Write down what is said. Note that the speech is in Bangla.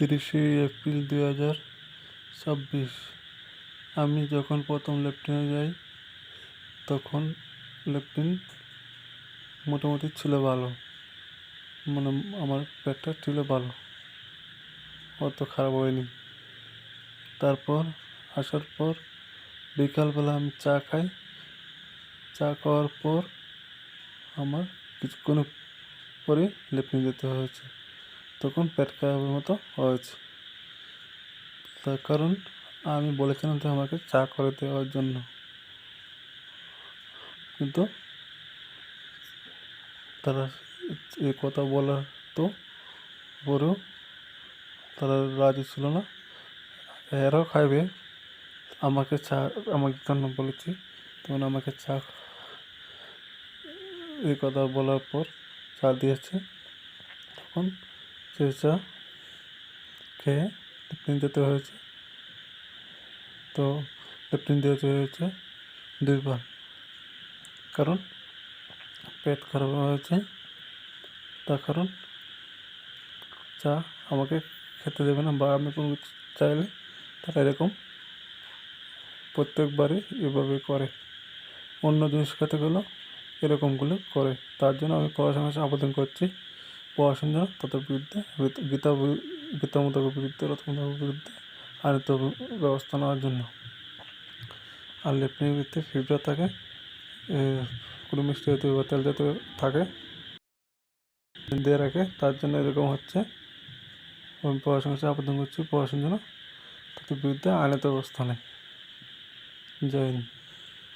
30 এপ্রিল 2026। আমি যখন প্রথম লেফটেন্যান্ট যাই তখন লেফটেন্যান্ট মোটামুটি ছিল ভালো, মানে আমার পেটটা ছিল ভালো, অত খারাপ হয়নি। তারপর আসার পর বিকালবেলা আমি চা খাই। চা খাওয়ার পর আমার কিছুক্ষণ পরে লেফটেন্যান্ট যেতে হয়েছে। তখন পেট খারাপের মতো হয়েছে, তার কারণ আমি বলেছিলাম যে আমাকে চা করে দেওয়ার জন্য, কিন্তু তারা এই কথা বলার তো পরেও তারা রাজি ছিল না। এরাও খাইবে, আমাকে চা আমার জন্য বলেছি, তখন আমাকে চা এই কথা বলার পর চা দিয়েছে। তখন সে চা খেয়ে লেফটেন্যান্ট যেতে হয়েছে। তো লেফটেন্যান্ট যেতে হয়েছে 2বার, কারণ পেট খারাপ হয়েছে। তার কারণ চা আমাকে খেতে দেবে না, বা আমি কোনো কিছু চাইলে তারা এরকম প্রত্যেকবারই এভাবে করে। অন্য জিনিস খেতে গেলেও এরকমগুলো করে। তার জন্য আমি প্রশাসনের কাছে আবেদন করছি, প্রশাসন যেন তাদের বিরুদ্ধে গীতামূলকের বিরুদ্ধে রতমূলকের বিরুদ্ধে আইনত ব্যবস্থা নেওয়ার জন্য। আর লেফটেন্যান্টের ভিতরে ফিডব্যাক থাকে, কোনো মিষ্টি জাতীয় বা তেল জাতীয় থাকে দিয়ে রাখে, তার জন্য এরকম হচ্ছে। আমি প্রশাসনের কাছে আবেদন করছি, প্রশাসন যেন তাদের বিরুদ্ধে আইনত ব্যবস্থা নেয়। জয় হিন্দ।